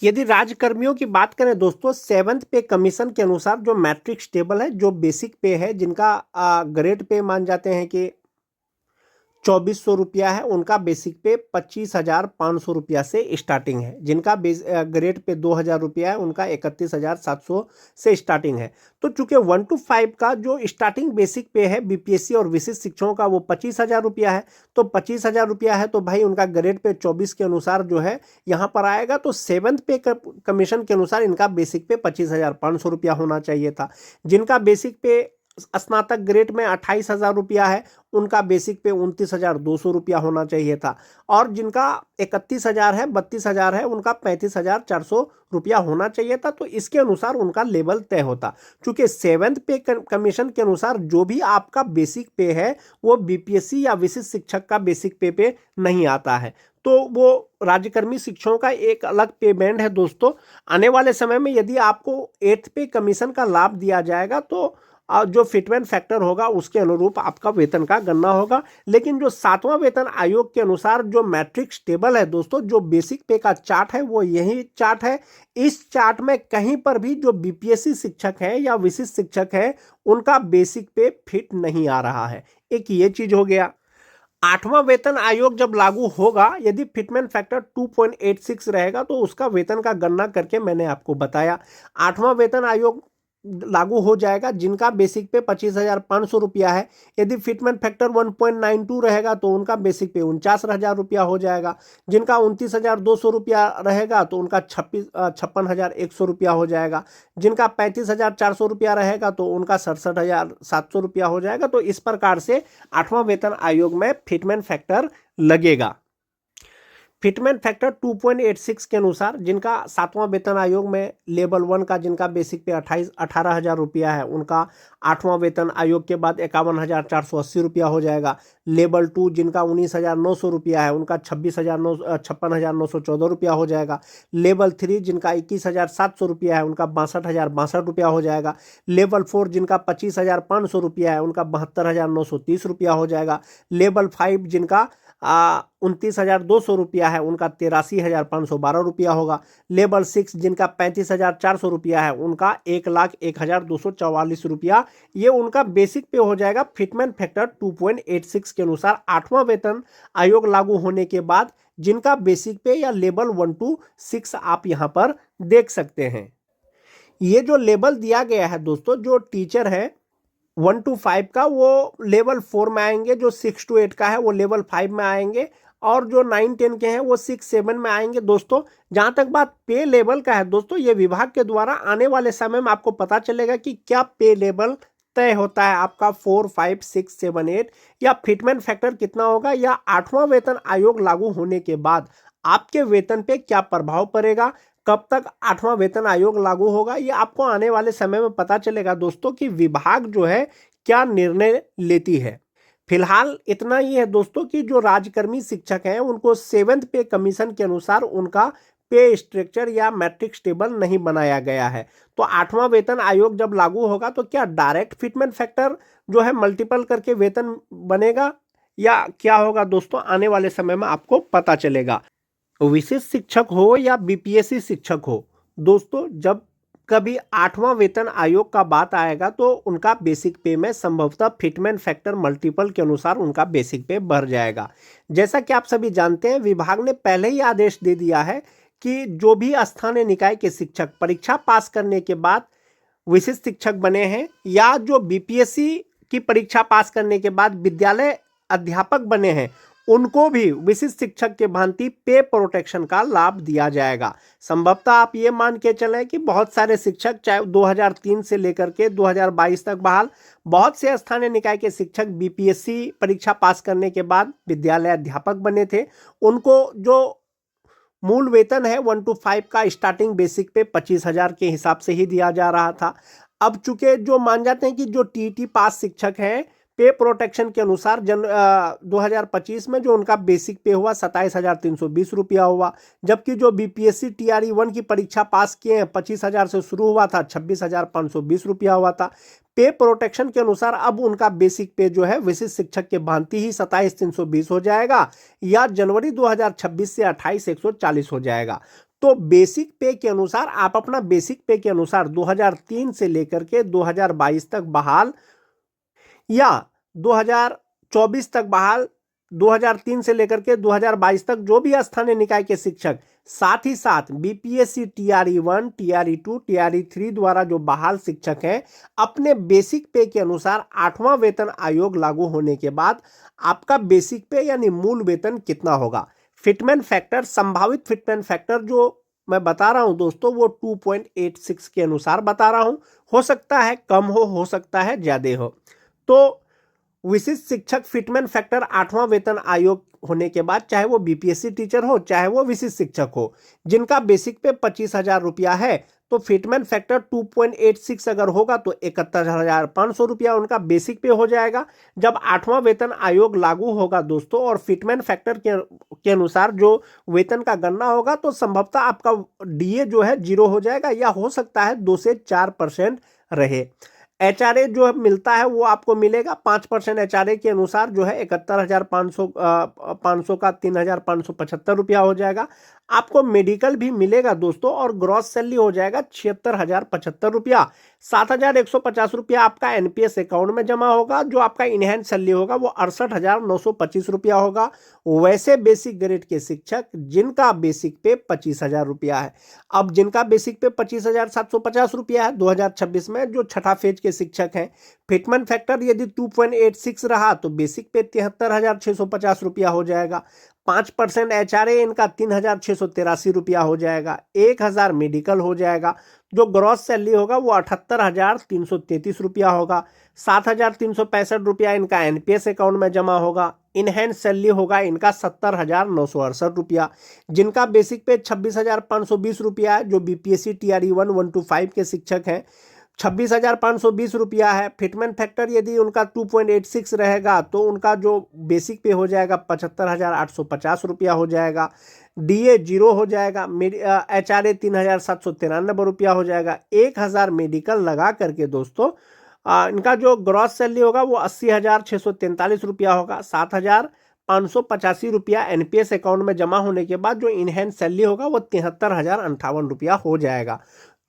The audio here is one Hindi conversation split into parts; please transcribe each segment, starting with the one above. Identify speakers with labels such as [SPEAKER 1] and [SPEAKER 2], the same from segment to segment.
[SPEAKER 1] यदि राज्यकर्मियों की बात करें दोस्तों, सेवंथ पे कमीशन के अनुसार जो मैट्रिक्स टेबल है, जो बेसिक पे है, जिनका ग्रेड पे मान जाते हैं कि 2400 रुपया है, उनका बेसिक पे 25,500 रुपया से स्टार्टिंग है। जिनका ग्रेड पे 2000 रुपया है, उनका 31,700 से स्टार्टिंग है। तो चूंकि 1 to 5 का जो स्टार्टिंग बेसिक पे है बीपीएससी और विशिष्ट शिक्षकों का, वो 25,000 रुपया है। तो 25,000 रुपया है तो भाई उनका ग्रेड पे 24 के अनुसार जो है यहाँ पर आएगा। तो सेवंथ पे कमीशन के अनुसार इनका बेसिक पे 25,500 रुपया होना चाहिए था। जिनका बेसिक पे स्नातक ग्रेड में 28,000 रुपया है, उनका बेसिक पे 29,200 रुपया होना चाहिए था। और जिनका 31,000 है, 32,000 है, उनका 35,400 रुपया होना चाहिए था। तो इसके अनुसार उनका लेवल तय होता। चूंकि सेवंथ पे कमीशन के अनुसार जो भी आपका बेसिक पे है, वो बीपीएससी या विशिष्ट शिक्षक का बेसिक पे नहीं आता है। तो वो राज्यकर्मी शिक्षकों का एक अलग पे बैंड है दोस्तों। आने वाले समय में यदि आपको 8th पे कमीशन का लाभ दिया जाएगा, तो जो फिटमेंट फैक्टर होगा उसके अनुरूप आपका वेतन का गणना होगा। लेकिन जो 7वां वेतन आयोग के अनुसार जो मैट्रिक्स टेबल है दोस्तों, जो बेसिक पे का चार्ट है, वो यही चार्ट है। इस चार्ट में कहीं पर भी जो बीपीएससी शिक्षक है या विशिष्ट शिक्षक है, उनका बेसिक पे फिट नहीं आ रहा है। एक ये चीज हो गया। 8वां वेतन आयोग जब लागू होगा, यदि फिटमेंट फैक्टर 2.86 रहेगा, तो उसका वेतन का गणना करके मैंने आपको बताया। 8वां वेतन आयोग लागू हो जाएगा जिनका बेसिक पे 25,500 रुपया है। यदि फिटमेंट फैक्टर 1.92 रहेगा तो उनका बेसिक पे 49,000 रुपया हो जाएगा। जिनका 29,200 रुपया रहेगा तो उनका 56,100 रुपया हो जाएगा। जिनका 35,400 रुपया रहेगा तो उनका 67,700 रुपया हो जाएगा। तो इस प्रकार से 8वां वेतन आयोग में फिटमेंट फैक्टर लगेगा। फिटमेंट फैक्टर 2.86 के अनुसार जिनका 7वां वेतन आयोग में लेवल 1 का, जिनका बेसिक पे 18,000 रुपया है, उनका 8वां वेतन आयोग के बाद 51,480 रुपया हो जाएगा। लेवल 2 जिनका 19,900 रुपया है, उनका 56,914 रुपया हो जाएगा। लेवल 3 जिनका 21,700 रुपया है, उनका 62,062 रुपया हो जाएगा। लेवल 4 जिनका 25,500 रुपया है, उनका 72,930 रुपया हो जाएगा। लेवल 5 जिनका 29,200 रुपया है, उनका 83,512 रुपया होगा। लेवल 6 जिनका 35,400 रुपया है, उनका 1,01,244 रुपया, ये उनका बेसिक पे हो जाएगा फिटमेंट फैक्टर 2.86 के अनुसार 8वां वेतन आयोग लागू होने के बाद। जिनका बेसिक पे या लेवल 1 to 6 आप यहां पर देख सकते हैं। ये जो लेवल दिया गया है दोस्तों, जो टीचर है 1 to 5 का, वो लेवल 4 में आएंगे। जो 6 to 8 का है वो लेवल 5 में आएंगे। और जो 9-10 के हैं वो 6-7 में आएंगे दोस्तों। जहां तक बात पे लेवल का है दोस्तों, ये विभाग के द्वारा आने वाले समय में आपको पता चलेगा कि क्या पे लेवल तय होता है आपका 4, 5, 6, 7, 8, या फिटमेंट फैक्टर कितना होगा, या 8वां वेतन आयोग लागू होने के बाद आपके वेतन पे क्या प्रभाव पड़ेगा, कब तक 8वां वेतन आयोग लागू होगा, ये आपको आने वाले समय में पता चलेगा दोस्तों कि विभाग जो है क्या निर्णय लेती है। फिलहाल इतना ही है दोस्तों कि जो राज्यकर्मी शिक्षक हैं उनको 7th पे कमीशन के अनुसार उनका पे स्ट्रक्चर या मैट्रिक्स टेबल नहीं बनाया गया है। तो 8वां वेतन आयोग जब लागू होगा तो क्या डायरेक्ट फिटमेंट फैक्टर जो है मल्टीपल करके वेतन बनेगा, या क्या होगा दोस्तों, आने वाले समय में आपको पता चलेगा। विशिष्ट शिक्षक हो या बीपीएससी शिक्षक हो दोस्तों, जब कभी 8वां वेतन आयोग का बात आएगा तो उनका बेसिक पे में संभवतः फिटमेंट फैक्टर मल्टीपल के अनुसार उनका बेसिक पे बढ़ जाएगा। जैसा कि आप सभी जानते हैं, विभाग ने पहले ही आदेश दे दिया है कि जो भी स्थानीय निकाय के शिक्षक परीक्षा पास करने के बाद विशिष्ट शिक्षक बने हैं, या जो बीपीएससी की परीक्षा पास करने के बाद विद्यालय अध्यापक बने हैं, उनको भी विशिष्ट शिक्षक के भांति पे प्रोटेक्शन का लाभ दिया जाएगा। संभवतः आप ये मान के चलें कि बहुत सारे शिक्षक, चाहे 2003 से लेकर के 2022 तक बहाल, बहुत से स्थानीय निकाय के शिक्षक बीपीएससी परीक्षा पास करने के बाद विद्यालय अध्यापक बने थे। उनको जो मूल वेतन है 1 to 5 का स्टार्टिंग बेसिक पे 25,000 के हिसाब से ही दिया जा रहा था। अब चूंकि जो मान जाते हैं कि जो टीटी पास शिक्षक हैं, पे प्रोटेक्शन के अनुसार 2025 में जो उनका बेसिक पे हुआ 27,320 रुपया हुआ। जबकि जो बीपीएससी टीआरई 1 की परीक्षा पास किए हैं 25,000 से शुरू हुआ था, 26,520 रुपया हुआ था। पे प्रोटेक्शन के अनुसार अब उनका बेसिक पे जो है विशिष्ट शिक्षक के भांति ही 27,320 हो जाएगा, या जनवरी 2026 से 28,140 हो जाएगा। तो बेसिक पे के अनुसार आप अपना बेसिक पे के अनुसार 2003 से लेकर के 2022 तक बहाल या 2024 तक बहाल, 2003 से लेकर के 2022 तक जो भी स्थानीय निकाय के शिक्षक, साथ ही साथ बीपीएससी टीआरई 1, टीआरई 2, टीआरई 3 द्वारा जो बहाल शिक्षक हैं, अपने बेसिक पे के अनुसार 8वां वेतन आयोग लागू होने के बाद आपका बेसिक पे यानी मूल वेतन कितना होगा। फिटमेंट फैक्टर, संभावित फिटमेंट फैक्टर जो मैं बता रहा हूं दोस्तों, वो 2.86 के अनुसार बता रहा हूं। हो सकता है कम हो सकता है ज्यादा हो। तो विशिष्ट शिक्षक फिटमेंट फैक्टर 8वां वेतन आयोग होने के बाद, चाहे वो बीपीएससी टीचर हो चाहे वो विशिष्ट शिक्षक हो, जिनका बेसिक पे 25,000 रुपया है, तो फिटमेंट फैक्टर 2.86 अगर होगा तो 71,500 रुपया उनका बेसिक पे हो जाएगा। जब 8वां वेतन आयोग लागू होगा दोस्तों और फिटमेंट फैक्टर के अनुसार जो वेतन का गणना होगा, तो संभवतः आपका डीए जो है 0 हो जाएगा, या हो सकता है 2 से 4% रहे। एचआरए जो मिलता है वो आपको मिलेगा 5% एचआरए के अनुसार जो है 71,500 का 3,575 रुपया हो जाएगा। आपको मेडिकल भी मिलेगा दोस्तों, और ग्रॉस सैलरी हो जाएगा 76,075 रुपया। 7,150 रुपया आपका एनपीएस अकाउंट में जमा होगा। जो आपका इनहैंस सैलरी होगा वो 68,925 रुपया होगा। वैसे बेसिक ग्रेड के शिक्षक जिनका बेसिक पे 25,000 रुपया है, अब जिनका बेसिक पे 25,750 रुपया है 2026 में, जो छठा फेज के शिक्षक हैं, फिटमेंट फैक्टर यदि 2.86 रहा तो बेसिक पे 73,650 रुपया हो जाएगा। 5% एचआरए इनका 3,683 रुपया हो जाएगा। 1,000 मेडिकल हो जाएगा। जो ग्रॉस सैलरी होगा वो 78,333 रुपया होगा। 7,365 रुपया इनका एनपीएस अकाउंट में जमा होगा। इनहैंस सैलरी होगा इनका 70,968 रुपया, जिनका बेसिक पे 26,520 रुपया है। जो बीपीएससी टीआरई 1, 1 to 5 के शिक्षक हैं, 26,520 रुपया है। फिटमेंट फैक्टर यदि उनका 2.86 रहेगा तो उनका जो बेसिक पे हो जाएगा 75,850 रुपया हो जाएगा। डीए 0 हो जाएगा। एचआरए 3,793 रुपया हो जाएगा। 1,000 मेडिकल लगा करके दोस्तों इनका जो ग्रॉस सैलरी होगा वो 80,643 रुपया होगा। 7,585 रुपया एनपीएस अकाउंट में जमा होने के बाद जो इनहैंस सैलरी होगा वो 73,058 रुपया हो जाएगा।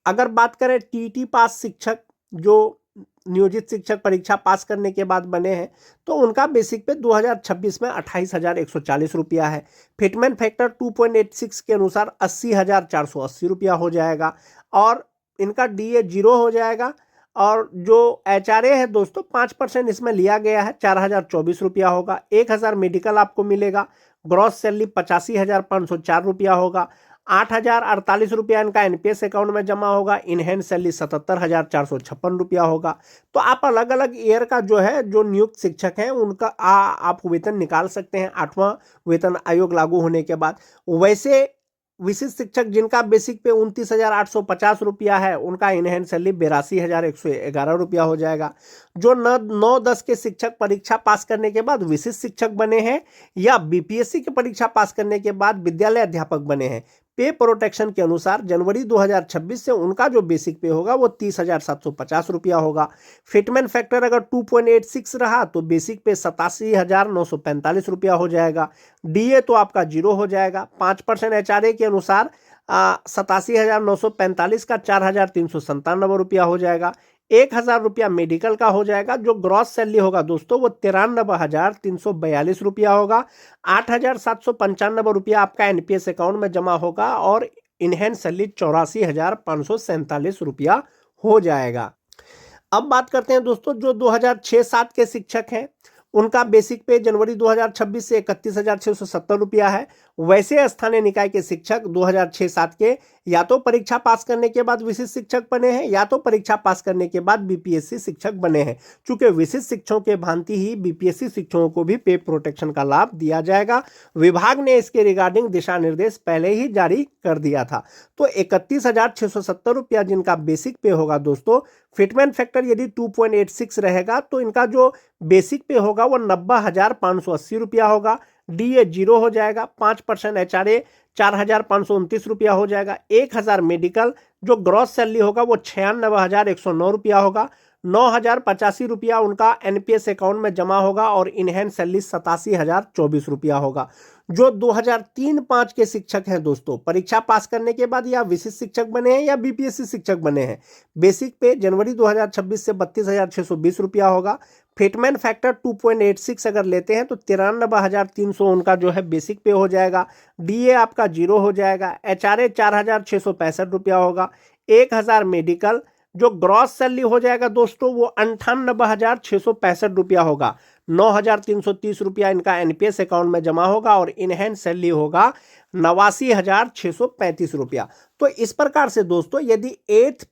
[SPEAKER 1] अगर बात करें टीटी पास शिक्षक, जो नियोजित शिक्षक परीक्षा पास करने के बाद बने हैं, तो उनका बेसिक पे 2026 में 28,140 रुपया है। फिटमेंट फैक्टर 2.86 के अनुसार 80,480 रुपया हो जाएगा, और इनका डीए 0 हो जाएगा। और जो एचआरए है दोस्तों 5% इसमें लिया गया है, 4,024 रुपया होगा। 1,000 मेडिकल आपको मिलेगा। ग्रॉस सैलरी 85,504 रुपया होगा। 8,048 रुपया इनका एनपीएस अकाउंट में जमा होगा। इनहैंस सैलरी 77,456 रुपया होगा। तो आप अलग अलग ईयर का जो है, जो नियुक्त शिक्षक हैं उनका आप वेतन निकाल सकते हैं 8वां वेतन आयोग लागू होने के बाद। वैसे विशिष्ट शिक्षक जिनका बेसिक पे 29,850 रुपया है, उनका इनहैंस सैलरी 82,111 रुपया हो जाएगा। जो 9-10 के शिक्षक परीक्षा पास करने के बाद विशिष्ट शिक्षक बने हैं, या बीपीएससी की परीक्षा पास करने के बाद विद्यालय अध्यापक बने हैं, पे प्रोटेक्शन के अनुसार जनवरी 2026 से उनका जो बेसिक पे होगा वो 30,750 रुपया होगा। फिटमेंट फैक्टर अगर 2.86 रहा तो बेसिक पे 87,945 रुपया हो जाएगा। डीए तो आपका 0 हो जाएगा। 5% एचआरए के अनुसार 87,945 का 4,397 रुपया हो जाएगा। 1,000 रुपया मेडिकल का हो जाएगा। जो ग्रॉस सैलरी होगा दोस्तों वो 93,342 रुपया होगा। 8,795 रुपया आपका एनपीएस अकाउंट में जमा होगा, और इनहैंस सैलरी 84,547 रुपया हो जाएगा। अब बात करते हैं दोस्तों जो 2006-7 के शिक्षक हैं, उनका बेसिक पे जनवरी 2026 से 31,670 रुपया है। वैसे स्थानीय निकाय के शिक्षक 2006-7 के या तो परीक्षा पास करने के बाद विशिष्ट शिक्षक बने हैं, या तो परीक्षा पास करने के बाद बीपीएससी शिक्षक बने हैं। चूंकि विशिष्ट शिक्षकों के भांति ही बीपीएससी शिक्षकों को भी पे प्रोटेक्शन का लाभ दिया जाएगा। विभाग ने इसके रिगार्डिंग दिशा निर्देश पहले ही जारी कर दिया था। तो 31,670 रुपया जिनका बेसिक पे होगा दोस्तों, फिटमेंट फैक्टर यदि 2.86 रहेगा तो इनका जो बेसिक पे होगा वो 90,580 रुपया होगा। डीए 0 हो जाएगा। 5% एचआरए 4,529 रुपया हो जाएगा। 1,000 मेडिकल, जो ग्रॉस सैलरी होगा वो 96,109 रुपया होगा। 9,085 रुपया उनका एनपीएस अकाउंट में जमा होगा, और इनहैंस सैलरी 87,024 रुपया होगा। जो 2003-5 के शिक्षक हैं दोस्तों, परीक्षा पास करने के बाद या विशिष्ट शिक्षक बने हैं या बीपीएससी शिक्षक बने हैं, बेसिक पे जनवरी 2026 से 32,620 रुपया होगा। फिटमेंट फैक्टर 2.86 अगर लेते हैं तो 93,300 उनका जो है बेसिक पे हो जाएगा। डीए आपका 0 हो जाएगा। एचआरए 4,665 रुपया होगा। 1,000 मेडिकल। जो ग्रॉस सैलरी हो जाएगा दोस्तों वो 98,665 रुपया होगा। 9,330 रुपया इनका एनपीएस अकाउंट में जमा होगा और इनहैंड सैलरी होगा 89,635 रुपया। तो इस प्रकार से दोस्तों यदि 8th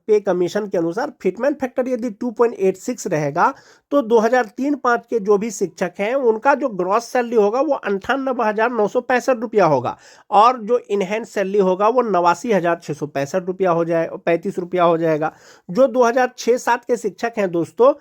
[SPEAKER 1] पे कमीशन के अनुसार फिटमेंट फैक्टर यदि 2.86 रहेगा तो 2003-5 के जो भी शिक्षक हैं उनका जो ग्रॉस सैलरी होगा वो 98,965 रुपया होगा और जो इनहैंड सैलरी होगा वो 89,665 रुपया हो जाए 35 रुपया हो जाएगा। जो 2006-7 के शिक्षक हैं दोस्तों,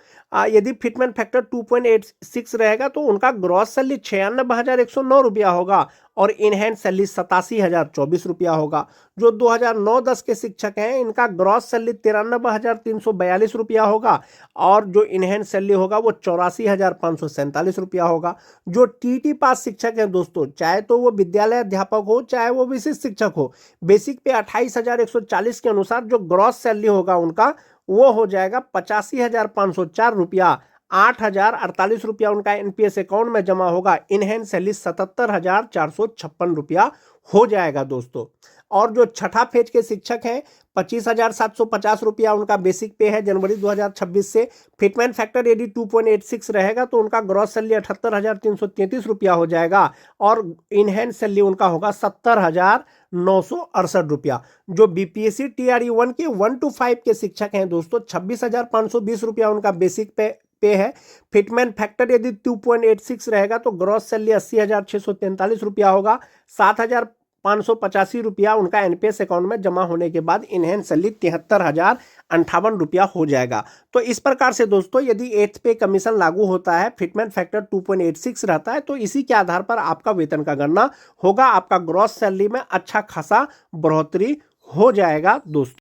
[SPEAKER 1] यदि फिटमेंट फैक्टर 2.86 रहेगा तो उनका ग्रॉस सैलरी 96,109 रुपया होगा और इनहैंड सैलरी 87,024 रुपया होगा। जो 2009-10 के शिक्षक हैं इनका ग्रॉस सैलरी 93,342 रुपया होगा और जो इनहैंड सैलरी होगा वो 84,547 रुपया होगा। जो टीटी पास शिक्षक हैं दोस्तों, चाहे तो वो विद्यालय अध्यापक हो चाहे वो विशिष्ट शिक्षक हो, बेसिक पे 28,140 के अनुसार जो ग्रॉस सैलरी होगा उनका वो हो जाएगा 85,504 रुपया। 8,048 रुपया उनका एनपीएस अकाउंट में जमा होगा। इनहैंड सैलरी 77,456 रुपया हो जाएगा दोस्तों। और जो छठा फेज के शिक्षक हैं 25,750 रुपया उनका बेसिक पे है जनवरी 2026 से। फिटमेंट फैक्टर यदि 2.86 रहेगा तो उनका ग्रॉस सैलरी 78,333 रुपया हो जाएगा और इनहैंड सैलरी उनका होगा 70,968 रुपया। जो बीपीएससी टीआरई 1 के 1 to 5 के शिक्षक हैं दोस्तों, 26,520 रुपया उनका बेसिक पे है। फिटमेंट फैक्टर यदि 2.86 रहेगा तो ग्रॉस सैलरी 80,643 रुपया होगा। 7,585 रुपया उनका एनपीएस अकाउंट में जमा होने के बाद इनहैंड सैलरी 73,058 रुपया हो जाएगा। तो इस प्रकार से दोस्तों यदि 8th पे कमीशन लागू होता है, फिटमेंट फैक्टर 2.86 रहता है तो इसी के आधार पर आपका वेतन का गणना होगा। आपका ग्रॉस सैलरी में अच्छा खासा बढ़ोतरी हो जाएगा दोस्तों।